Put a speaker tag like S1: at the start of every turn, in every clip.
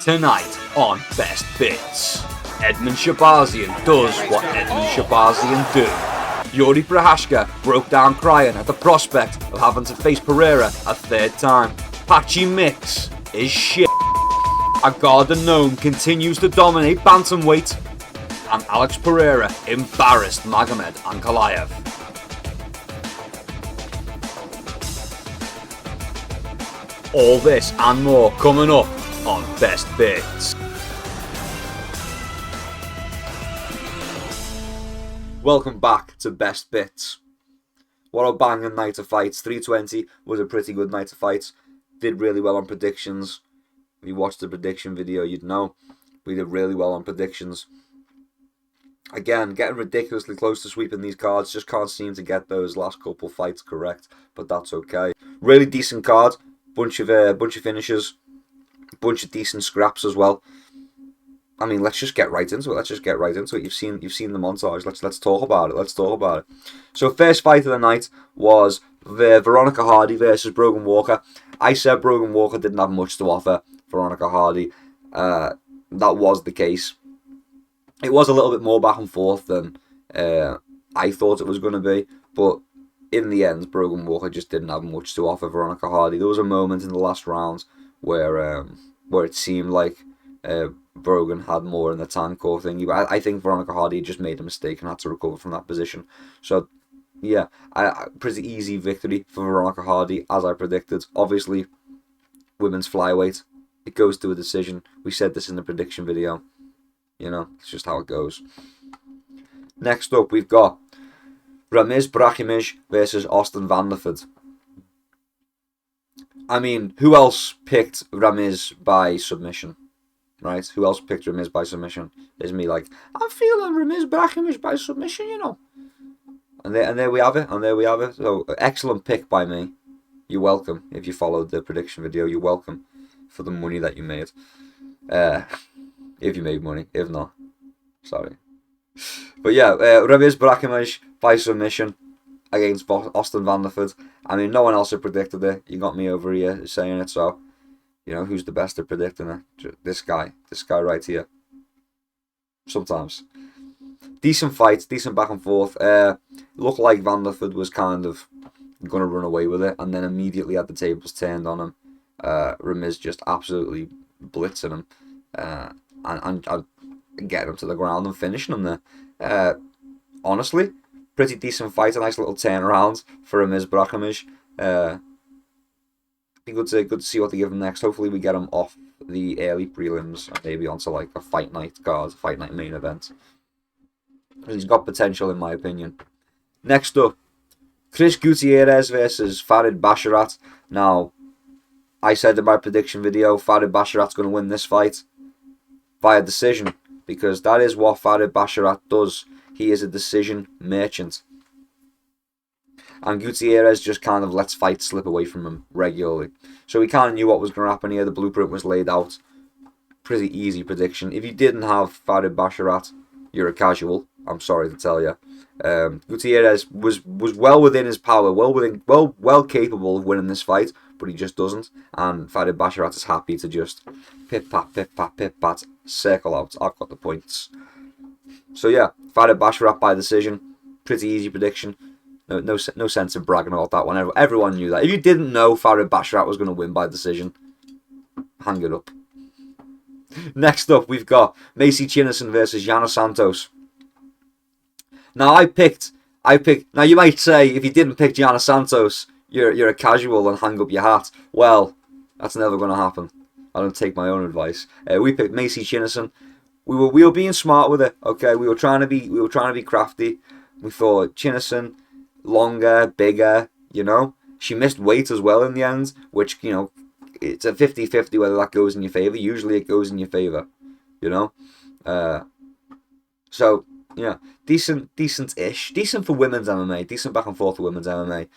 S1: Tonight on Best Bits, Edmund Shabazian does what Edmund Shabazian do. Yuri Prohashka broke down crying at the prospect of having to face Pereira a third time. Patchy Mix is shit. A Garden Gnome continues to dominate bantamweight. And Alex Pereira embarrassed Magomed Ankalaev. All this and more coming up on Best Bits. Welcome back to Best Bits. What a banging night of fights. 320 was a pretty good night of fights. Did really well on predictions. If you watched the prediction video, you'd know we did really well on predictions. Again, getting ridiculously close to sweeping these cards. Just can't seem to get those last couple fights correct, but that's okay. Really decent card. Bunch of finishes. Bunch of decent scraps as well. I mean, let's just get right into it. You've seen the montage. Let's talk about it. So first fight of the night was Veronica Hardy versus Brogan Walker. I said Brogan Walker didn't have much to offer Veronica Hardy. That was the case. It was a little bit more back and forth than I thought it was going to be, but in the end, Brogan Walker just didn't have much to offer Veronica Hardy. There was a moment in the last round where it seemed like Brogan had more in the tank or thing. I think Veronica Hardy just made a mistake and had to recover from that position. So, yeah, pretty easy victory for Veronica Hardy, as I predicted. Obviously, women's flyweight, it goes to a decision. We said this in the prediction video. You know, it's just how it goes. Next up, we've got Ramiz Brahimaj versus Austin Vanderford. I mean, who else picked Ramiz by submission? Right? Who else picked Ramiz by submission? Is me like, I'm feeling Ramiz Brahimaj by submission, you know. And there we have it. So, excellent pick by me. You're welcome. If you followed the prediction video, you're welcome for the money that you made. If you made money. If not, sorry. But yeah, Ramiz Brahimaj by submission against Austin Vanderford. I mean, no one else had predicted it. You got me over here saying it, so, you know, who's the best at predicting it? This guy right here. Sometimes. Decent fight, decent back and forth. Looked like Vanderford was kind of going to run away with it, and then immediately had the tables turned on him. Ramiz just absolutely blitzing him. And getting him to the ground and finishing him there. Honestly, pretty decent fight. A nice little turnaround for Ramiz Brahimaj. Be good to see what they give him next. Hopefully we get him off the early prelims and maybe onto like a fight night card, fight night main event. He's got potential in my opinion. Next up, Chris Gutierrez versus Farid Basharat. Now, I said in my prediction video, Farid Basharat's going to win this fight via decision, because that is what Farid Basharat does. He is a decision merchant. And Gutierrez just kind of lets fights slip away from him regularly. So we kind of knew what was going to happen here. The blueprint was laid out. Pretty easy prediction. If you didn't have Farid Basharat, you're a casual. I'm sorry to tell you. Gutierrez was well within his power, well capable of winning this fight, but he just doesn't. And Farid Basharat is happy to just pip pat, circle out. I've got the points. So yeah, Farid Basharat by decision. Pretty easy prediction. No sense in bragging about that one. Everyone knew that. If you didn't know Farid Basharat was going to win by decision, hang it up. Next up, we've got Macy Chinnison versus Yana Santos. Now I picked. Now you might say, if you didn't pick Yana Santos, you're a casual and hang up your hat. Well, that's never going to happen. I don't take my own advice. We picked Macy Chinnison. We were being smart with it. Okay, we were trying to be crafty. We thought Chinnison, longer, bigger. You know, she missed weight as well in the end, which, you know, it's a 50-50 whether that goes in your favor. Usually it goes in your favor. You know, so. Yeah, decent-ish. Decent for women's MMA. Decent back and forth for women's MMA.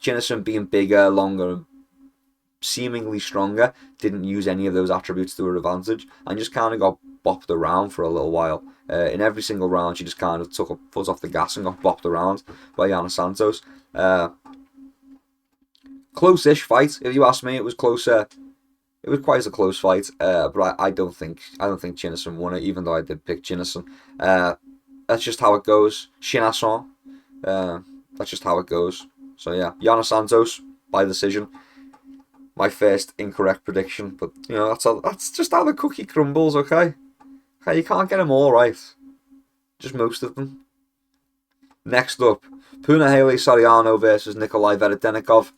S1: Chinnison being bigger, longer, seemingly stronger, didn't use any of those attributes to her advantage, and just kind of got bopped around for a little while. In every single round, she just kind of took her foot off the gas and got bopped around by Yana Santos. Close-ish fight, if you ask me. It was closer It was quite a close fight, but I don't think Chinison won it, even though I did pick Chinison. That's just how it goes. Chinison. That's just how it goes. So yeah, Yana Santos by decision. My first incorrect prediction, but you know that's just how the cookie crumbles. Okay, you can't get them all right. Just most of them. Next up, Punahele Soriano versus Nikolai Veredenikov.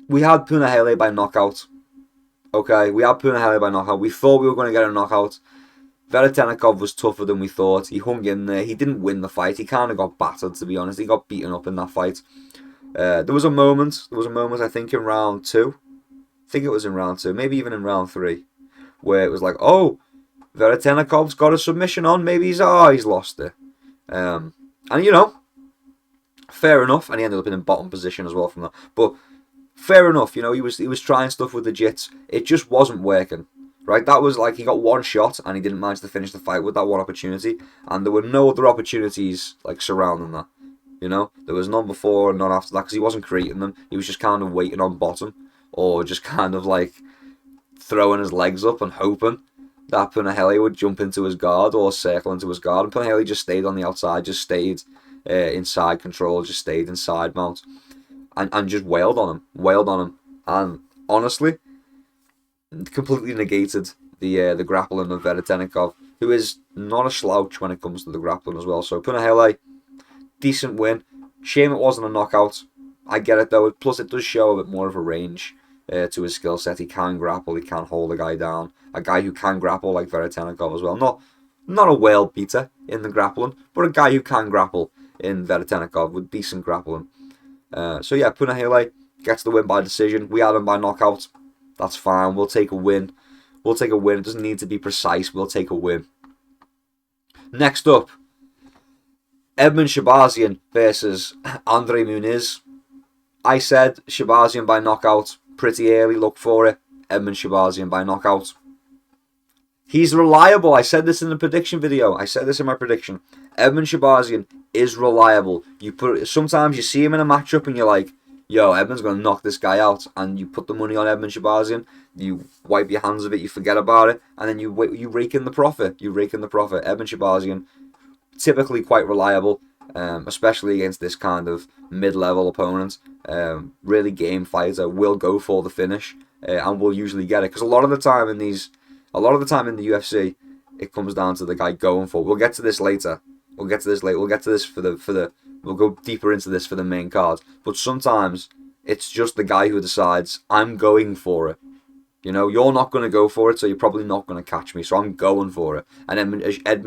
S1: We had Punahele by knockout. Okay, we had Punahele by knockout. We thought we were going to get a knockout. Veredenikov was tougher than we thought. He hung in there. He didn't win the fight. He kind of got battered, to be honest. He got beaten up in that fight. There was a moment, I think, in round 2. I think it was in round 2, maybe even in round 3, where it was like, oh, Veretenikov's got a submission on. Maybe he's lost it. And, you know, fair enough. And he ended up in bottom position as well from that. But fair enough, you know, he was trying stuff with the jits. It just wasn't working. Right, that was like he got one shot and he didn't manage to finish the fight with that one opportunity, and there were no other opportunities like surrounding that. You know, there was none before and none after that because he wasn't creating them. He was just kind of waiting on bottom, or just kind of like throwing his legs up and hoping that Punahele would jump into his guard or circle into his guard. And Punahele just stayed on the outside, just stayed inside control, just stayed inside mount, and just wailed on him. And honestly, completely negated the grappling of Veredenikov, who is not a slouch when it comes to the grappling as well. So Punahele, decent win. Shame it wasn't a knockout. I get it though. Plus it does show a bit more of a range to his skill set. He can grapple. He can hold a guy down. A guy who can grapple like Veredenikov as well. Not a whale beater in the grappling, but a guy who can grapple in Veredenikov with decent grappling. So yeah, Punahele gets the win by decision. We had him by knockout. That's fine. We'll take a win. It doesn't need to be precise. We'll take a win. Next up, Edmund Shabazian versus Andre Muniz. I said Shabazian by knockout pretty early. Look for it. Edmund Shabazian by knockout. He's reliable. I said this in the prediction video. I said this in my prediction. Edmund Shabazian is reliable. Sometimes you see him in a matchup and you're like, yo, Edmund's going to knock this guy out, and you put the money on Edmund Shabazian, you wipe your hands of it, you forget about it, and then you rake in the profit. Edmund Shabazian, typically quite reliable, especially against this kind of mid-level opponent. Really game fighter, will go for the finish, and will usually get it. Because a lot of the time in the UFC, it comes down to the guy going for it. We'll get to this later. We'll get to this for the. We'll go deeper into this for the main card. But sometimes it's just the guy who decides, I'm going for it. You know, you're not going to go for it, so you're probably not going to catch me, so I'm going for it. And Edmund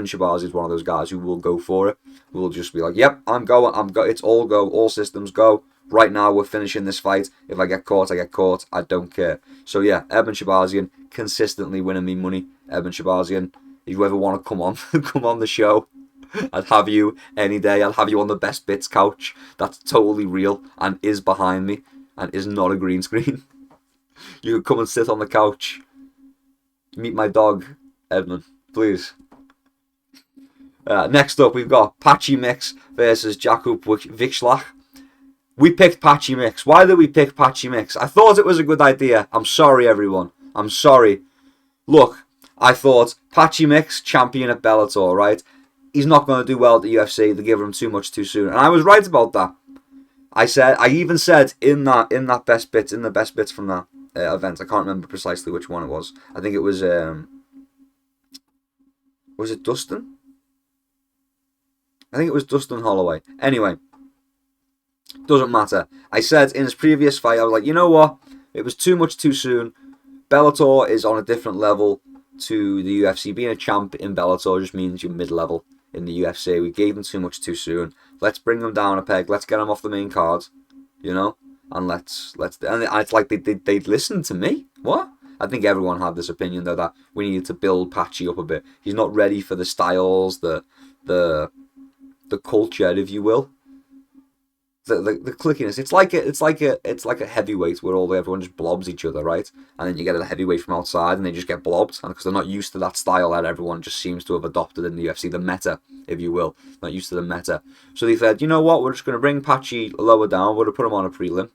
S1: Shabazi is one of those guys who will go for it. Who will just be like, yep, I'm going. It's all go. All systems go. Right now, we're finishing this fight. If I get caught, I get caught. I don't care. So yeah, Edmund Shabazian consistently winning me money. Edmund Shabazian, if you ever want to come on the show, I'd have you any day. I'd have you on the best bits couch. That's totally real and is behind me and is not a green screen. You could come and sit on the couch. Meet my dog, Edmund, please. Next up, we've got Patchy Mix versus Jakub Wikslach. We picked Patchy Mix. Why did we pick Patchy Mix? I thought it was a good idea. I'm sorry, everyone. I'm sorry. Look, I thought Patchy Mix, champion at Bellator, right? He's not going to do well at the UFC. They give him too much too soon. And I was right about that. I even said in the best bits from that event. I can't remember precisely which one it was. I think it was it Dustin? I think it was Dustin Holloway. Anyway, doesn't matter. I said in his previous fight, I was like, you know what? It was too much too soon. Bellator is on a different level to the UFC. Being a champ in Bellator just means you're mid-level in the UFC. We gave him too much too soon. Let's bring him down a peg. Let's get him off the main card, you know, and let's. And it's like they'd listen to me. What? I think everyone had this opinion though that we needed to build Patchy up a bit. He's not ready for the styles, the culture, if you will. The clickiness. It's like a heavyweight where everyone just blobs each other, right? And then you get a heavyweight from outside and they just get blobbed, and because they're not used to that style that everyone just seems to have adopted in the UFC, the meta, if you will, not used to the meta. So they said, you know what, we're just going to bring Patchy lower down. We're going to put him on a prelim.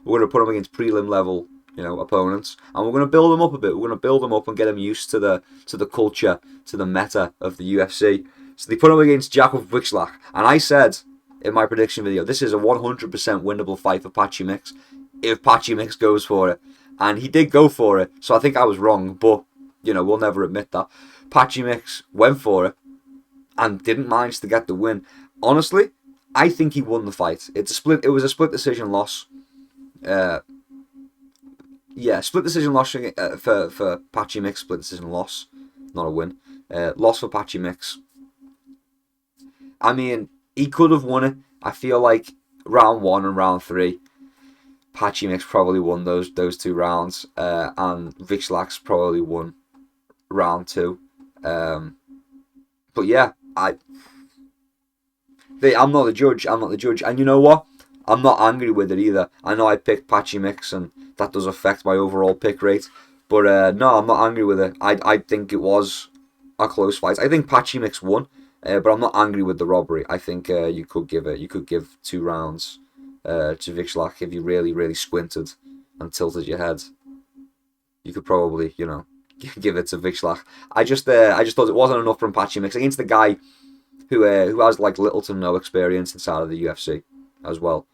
S1: We're going to put him against prelim level, opponents, and we're going to build him up a bit. We're going to build him up and get him used to the culture, to the meta of the UFC. So they put him against Jakub Wikslak, and I said in my prediction video, this is a 100% winnable fight for Patchy Mix if Patchy Mix goes for it. And he did go for it, so I think I was wrong, but, we'll never admit that. Patchy Mix went for it and didn't manage to get the win. Honestly, I think he won the fight. It was a split decision loss. Split decision loss for Patchy Mix. Split decision loss, not a win. Loss for Patchy Mix. I mean, he could have won it. I feel like round 1 and round 3, Patchy Mix probably won those 2 rounds, and Wikslak's probably won round 2. But yeah, I'm not the judge. And you know what? I'm not angry with it either. I know I picked Patchy Mix, and that does affect my overall pick rate. But no, I'm not angry with it. I think it was a close fight. I think Patchy Mix won. But I'm not angry with the robbery. I think you could give 2 rounds to Wikslak if you really, really squinted and tilted your head. You could probably, give it to Wikslak. I just thought it wasn't enough from Patchy Mix against the guy who has like little to no experience inside of the UFC as well.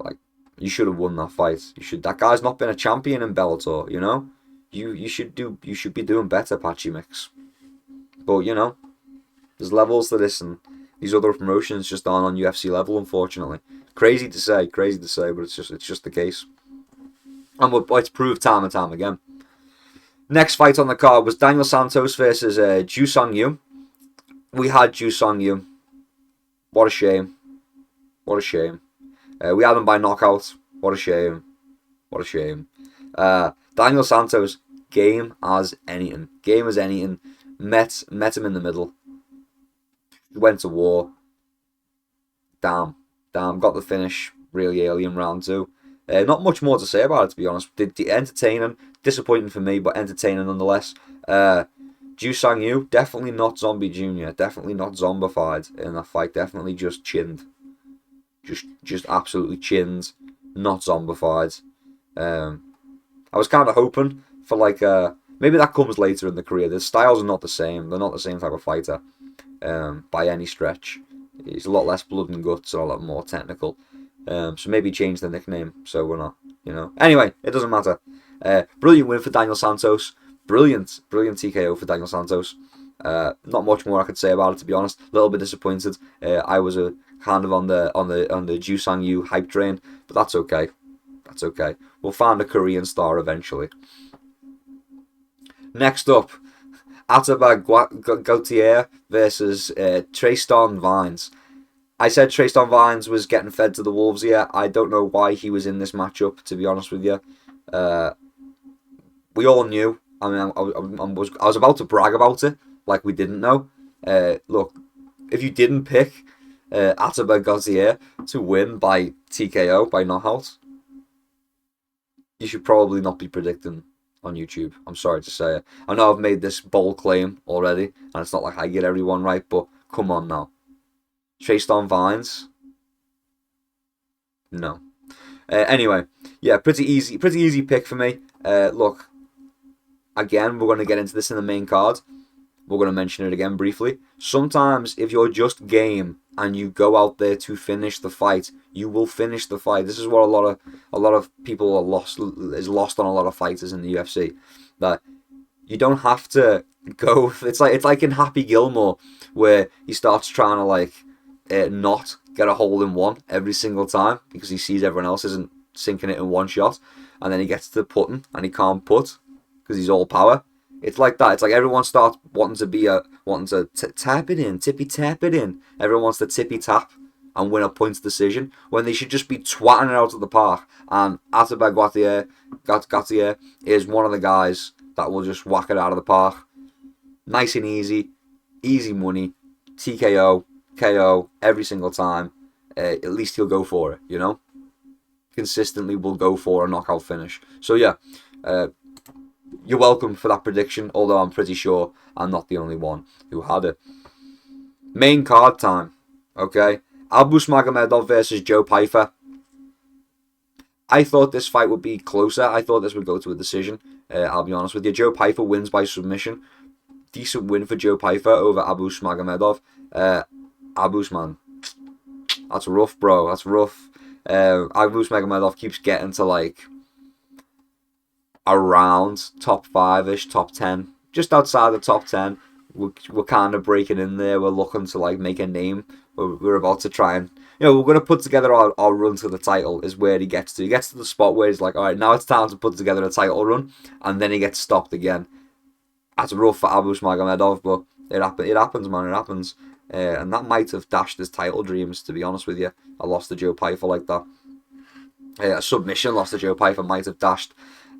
S1: Like, you should have won that fight. That guy's not been a champion in Bellator. You should be doing better, Patchy Mix. But there's levels to this, and these other promotions just aren't on UFC level, unfortunately. Crazy to say, but it's just the case. And it's proved time and time again. Next fight on the card was Daniel Santos versus Ju Sung Yu. We had Ju Sung Yu. What a shame. We had him by knockout. What a shame. Daniel Santos, game as anything. Met him in the middle. Went to war. Damn. Got the finish really early in round 2. Not much more to say about it, to be honest. Entertaining. Disappointing for me, but entertaining nonetheless. Ju Sung Yu, definitely not Zombie Jr. Definitely not zombified in that fight. Definitely just chinned. Just absolutely chinned. Not zombified. I was kind of hoping for maybe that comes later in the career. The styles are not the same. They're not the same type of fighter by any stretch. He's a lot less blood and guts and a lot more technical. So maybe change the nickname so we're not, Anyway, it doesn't matter. Brilliant win for Daniel Santos. Brilliant TKO for Daniel Santos. Not much more I could say about it, to be honest. A little bit disappointed. I was kind of on the Ju Sung Yu hype train, but that's okay. We'll find a Korean star eventually. Next up, Atabak Gautier versus Tre'ston Vines. I said Tre'ston Vines was getting fed to the wolves here. I don't know why he was in this matchup, to be honest with you. We all knew. I mean, I was about to brag about it, like we didn't know. Look, if you didn't pick Atabak Gautier to win by TKO, by knockout, you should probably not be predicting on YouTube. I'm sorry to say it. I know I've made this bold claim already, and it's not like I get everyone right, but come on now. Tre'ston Vines? No. Anyway, yeah, pretty easy pick for me. Look, again, we're going to get into this in the main card. We're going to mention it again briefly. Sometimes, if you're just game and you go out there to finish the fight, you will finish the fight. This is what a lot of people is lost on a lot of fighters in the UFC. That you don't have to go. It's like in Happy Gilmore, where he starts trying to not get a hole in one every single time because he sees everyone else isn't sinking it in one shot, and then he gets to putting and he can't put because he's all power. It's like that. It's like everyone starts wanting to tap it in, tippy tap it in. Everyone wants to tippy tap and win a points decision when they should just be twatting it out of the park. And Atabak Gautier is one of the guys that will just whack it out of the park. Nice and easy money, TKO, KO every single time. At least he'll go for it, Consistently will go for a knockout finish. So yeah, you're welcome for that prediction, although I'm pretty sure I'm not the only one who had it. Main card time, okay? Albus Magomedov versus Joe Pyfer. I thought this fight would be closer. I thought this would go to a decision. I'll be honest with you. Joe Pyfer wins by submission. Decent win for Joe Pyfer over Abus Magomedov. Abus, man, that's rough, bro. That's rough. Abus Magomedov keeps getting to like around top 5-ish, top 10, just outside the top 10. We're kind of breaking in there. We're looking to like make a name. We're about to try and, we're going to put together our run to the title is where he gets to. He gets to the spot where he's like, all right, now it's time to put together a title run, and then he gets stopped again. That's rough for Abus Magomedov, but it happens, man, it happens. And that might have dashed his title dreams, to be honest with you. I lost to Joe Pyfer like that. A submission loss to Joe Pyfer might have dashed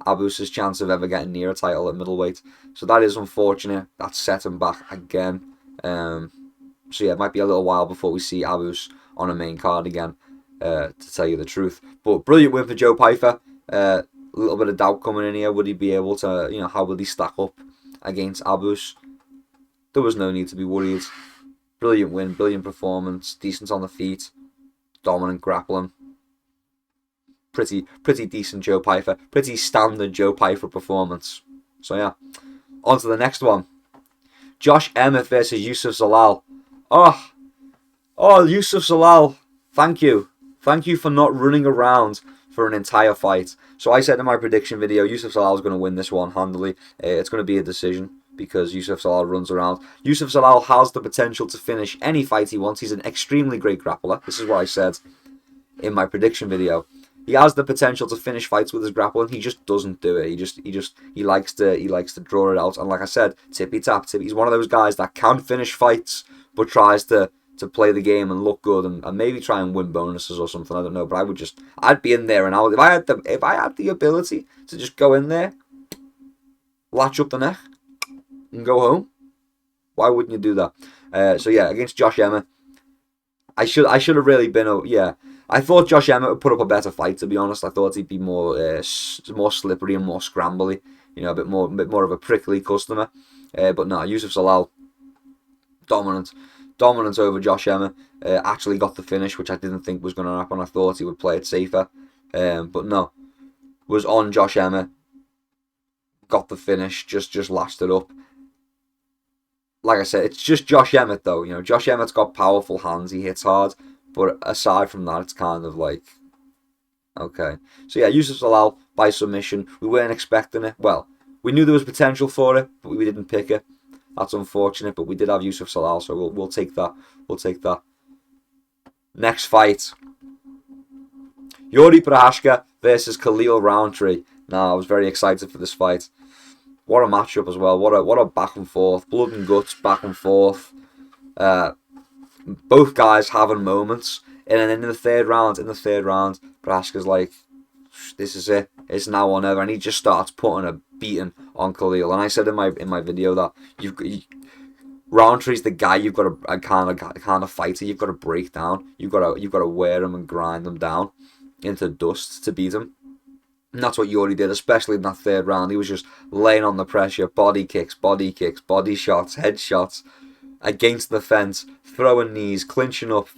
S1: Abus's chance of ever getting near a title at middleweight. So that is unfortunate. That's set him back again. So yeah, it might be a little while before we see Abus on a main card again, to tell you the truth. But brilliant win for Joe Pyfer. A little bit of doubt coming in here. Would he be able to, how would he stack up against Abus? There was no need to be worried. Brilliant win, brilliant performance, decent on the feet, dominant grappling. Pretty decent Joe Pyfer. Pretty standard Joe Pyfer performance. So yeah, on to the next one. Josh Emmett versus Yusuf Zalal. Yusuf Zalal, thank you. Thank you for not running around for an entire fight. So I said in my prediction video, Yusuf Zalal is going to win this one handily. It's going to be a decision because Yusuf Zalal runs around. Yusuf Zalal has the potential to finish any fight he wants. He's an extremely great grappler. This is what I said in my prediction video. He has the potential to finish fights with his grappling. He just doesn't do it. He likes to draw it out. And like I said, tippy tap. He's one of those guys that can finish fights, but tries to play the game and look good and maybe try and win bonuses or something. I don't know. But I'd be in there and if I had the ability to just go in there, latch up the neck, and go home, why wouldn't you do that? So yeah, against Josh Emmett, I should have really been. I thought Josh Emmett would put up a better fight, to be honest. I thought he'd be more slippery and more scrambly, a bit more of a prickly customer. But no, Yusuf Zalal, dominant over Josh Emmett. Actually got the finish, which I didn't think was going to happen. I thought he would play it safer, but no, was on Josh Emmett, got the finish, just lashed it up. Like I said, it's just Josh Emmett though. Josh Emmett's got powerful hands. He hits hard. But aside from that, it's kind of like, okay. So yeah, Yusuf Zalal by submission. We weren't expecting it. Well, we knew there was potential for it, but we didn't pick it. That's unfortunate, but we did have Yusuf Zalal, so we'll take that. We'll take that. Next fight. Yuri Prochazka versus Khalil Roundtree. Now, I was very excited for this fight. What a matchup as well. What a back and forth. Blood and guts, back and forth. Both guys having moments. And then in the third round, Prochazka's like, this is it. It's now or never. And he just starts putting a beating on Khalil. And I said in my video that Roundtree's the guy you've got to kind of fighter you've got to break down. You've got to wear him and grind them down into dust to beat him. And that's what Yuri did, especially in that third round. He was just laying on the pressure, body kicks, body shots, head shots, against the fence, throwing knees, clinching up,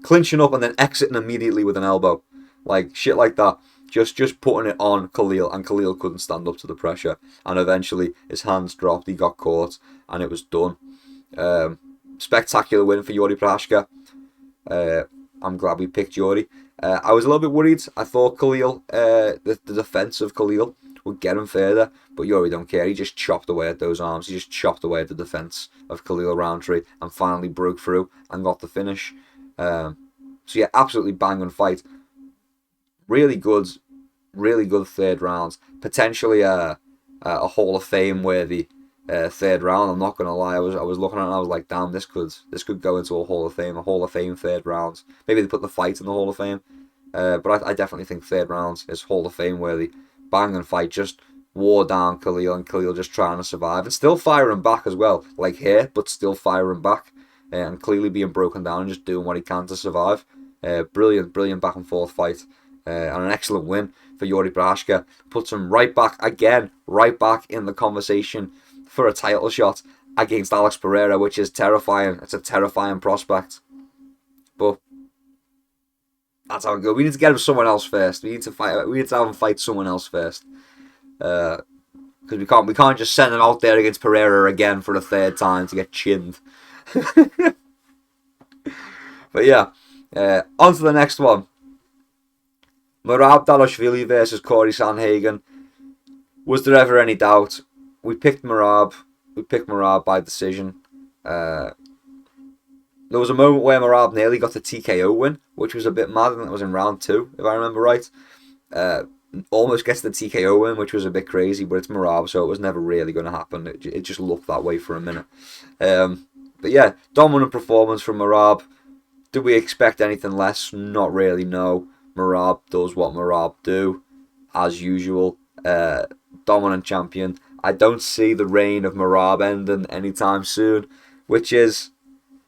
S1: and then exiting immediately with an elbow. Like, shit like that. Just putting it on Khalil, and Khalil couldn't stand up to the pressure. And eventually, his hands dropped, he got caught, and it was done. Spectacular win for Yuri Prochazka. I'm glad we picked Yuri. I was a little bit worried. I thought Khalil, the defense of Khalil would get him further, but Yuri don't care. He just chopped away at those arms. He just chopped away at the defense of Khalil Roundtree and finally broke through and got the finish. So yeah, absolutely banging fight. Really good third round. Potentially a Hall of Fame worthy third round. I'm not gonna lie. I was looking at it and I was like, damn, this could go into a Hall of Fame third round. Maybe they put the fight in the Hall of Fame. But I definitely think third round is Hall of Fame worthy. Banging fight, just wore down Khalil, and Khalil just trying to survive and still firing back as well, like here, but still firing back and clearly being broken down and just doing what he can to survive. Brilliant back and forth fight. And an excellent win for Yuri Prochazka. Puts him right back in the conversation for a title shot against Alex Pereira, which is terrifying. It's a terrifying prospect. But That's how it goes. We need to get him someone else first. We need to fight. We need to have him fight someone else first. Because we can't just send him out there against Pereira again for the third time to get chinned. But yeah, on to the next one. Merab Dalashvili versus Corey Sanhagen. Was there ever any doubt? We picked Merab. We picked Merab by decision. There was a moment where Merab nearly got the TKO win, which was a bit mad, and it was in round 2, if I remember right. Almost gets the TKO win, which was a bit crazy, but it's Merab, so it was never really going to happen. It just looked that way for a minute. But yeah, dominant performance from Merab. Do we expect anything less? Not really, no. Merab does what Merab do, as usual. Dominant champion. I don't see the reign of Merab ending anytime soon, which is,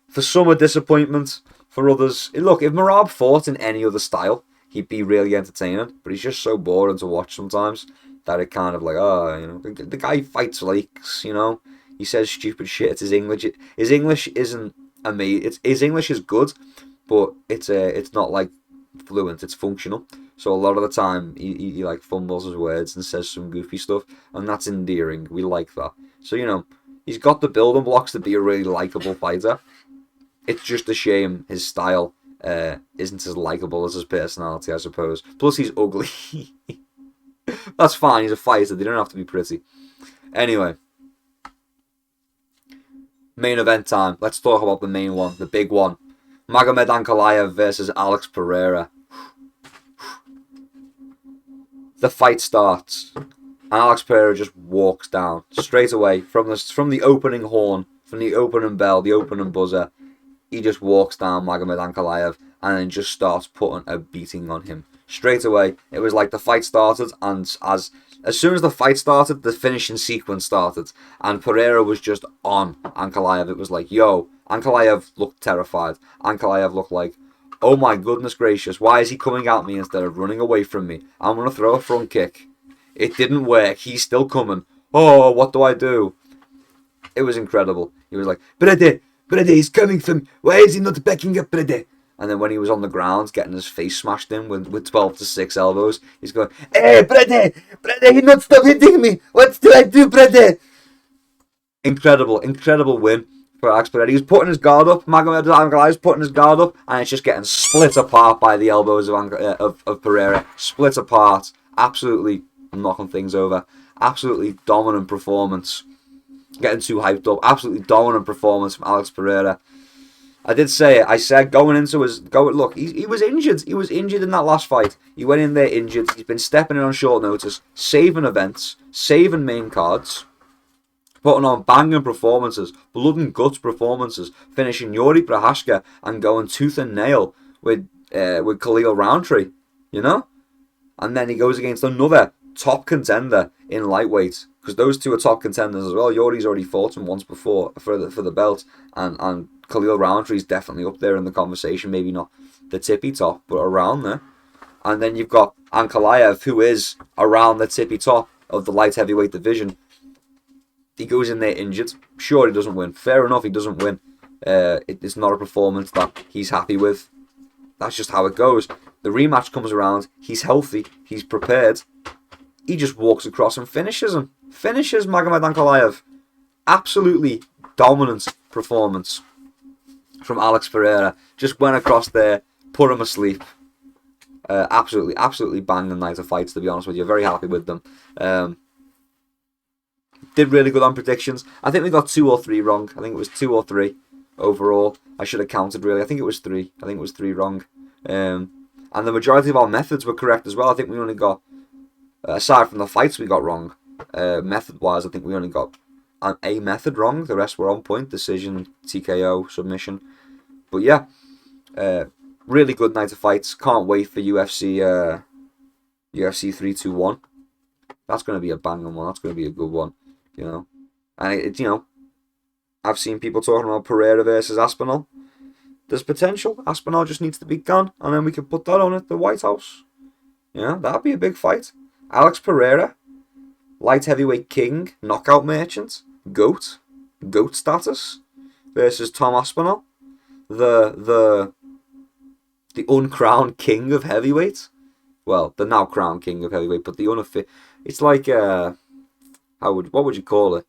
S1: for some, a disappointment. For others, look, if Merab fought in any other style, he'd be really entertaining, but he's just so boring to watch sometimes that it kind of like, the guy fights likes, he says stupid shit. It's his English. His English isn't amazing. His English is good, but it's not like fluent. It's functional. So a lot of the time he like fumbles his words and says some goofy stuff, and that's endearing. We like that. So he's got the building blocks to be a really likable fighter. It's just a shame his style isn't as likable as his personality, I suppose. Plus he's ugly. That's fine. He's a fighter. They don't have to be pretty. Anyway. Main event time. Let's talk about the main one, the big one. Magomed Ankalaev versus Alex Pereira. The fight starts, and Alex Pereira just walks down straight away from the opening horn, from the opening bell, the opening buzzer. He just walks down Magomed Ankalaev and then just starts putting a beating on him straight away. It was like the fight started, and as soon as the fight started, the finishing sequence started, and Pereira was just on Ankalaev. It was like, yo, Ankalaev looked terrified. Ankalaev looked like, oh my goodness gracious, why is he coming at me instead of running away from me? I'm going to throw a front kick. It didn't work. He's still coming. Oh, what do I do? It was incredible. He was like, Brede, he's coming from, why is he not backing up, Brede? And then when he was on the ground, getting his face smashed in with 12 to 6 elbows, he's going, hey, Brede, he not stop hitting me. What do I do, Brede? Incredible win for Alex Pereira. He was putting his guard up. Magomed Ankalaev was putting his guard up, and it's just getting split apart by the elbows of Pereira. Split apart. Absolutely knocking things over. Absolutely dominant performance. Getting too hyped up. Absolutely dominant performance from Alex Pereira. I did say it. I said going into look, he was injured. He was injured in that last fight. He went in there injured. He's been stepping in on short notice, saving events, saving main cards, putting on banging performances, blood and guts performances, finishing Yuri Prohaska and going tooth and nail with Khalil Roundtree, and then he goes against another top contender in lightweight, because those two are top contenders as well. Yuri's already fought him once before for the belt, and Khalil Roundtree's definitely up there in the conversation, maybe not the tippy top, but around there. And then you've got Ankalaev, who is around the tippy top of the light heavyweight division. He goes in there injured. Sure, he doesn't win. Fair enough, he doesn't win. It's not a performance that he's happy with. That's just how it goes. The rematch comes around. He's healthy. He's prepared. He just walks across and finishes him. Finishes Magomed Ankalaev. Absolutely dominant performance from Alex Pereira. Just went across there, put him asleep. Absolutely banging night of fights, to be honest with you. Very happy with them. Did really good on predictions. I think we got 2 or 3 wrong. I think it was 2 or 3 overall. I should have counted, really. I think it was 3. I think it was 3 wrong. And the majority of our methods were correct as well. I think we only got, aside from the fights we got wrong, method-wise, I think we only got a method wrong. The rest were on point. Decision, TKO, submission. But yeah, really good night of fights. Can't wait for UFC 321. That's going to be a banging one. That's going to be a good one. And I've seen people talking about Pereira versus Aspinall. There's potential. Aspinall just needs to be gone, and then we can put that on at the White House. That'd be a big fight. Alex Pereira, light heavyweight king, knockout merchant, goat status, versus Tom Aspinall, the the uncrowned king of heavyweight. Well, the now crowned king of heavyweight, but the unofficial. It's like what would you call it?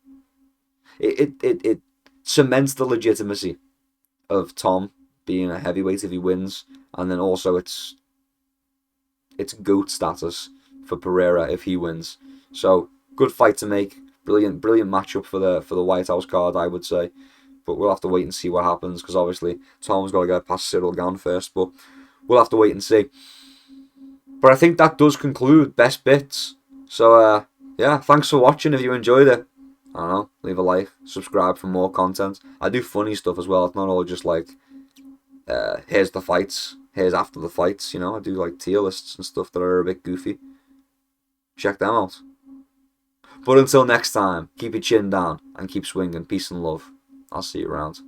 S1: It cements the legitimacy of Tom being a heavyweight if he wins, and then also it's GOAT status for Pereira if he wins. So good fight to make. Brilliant matchup for the White House card, I would say. But we'll have to wait and see what happens, because obviously Tom's got to get past Cyril Gane first. But we'll have to wait and see. But I think that does conclude Best Bits. So yeah, thanks for watching. If you enjoyed it, I don't know, leave a like, subscribe for more content. I do funny stuff as well. It's not all just like here's the fights, here's after the fights. You know, I do like tier lists and stuff that are a bit goofy. Check them out. But until next time, keep your chin down and keep swinging. Peace and love. I'll see you around.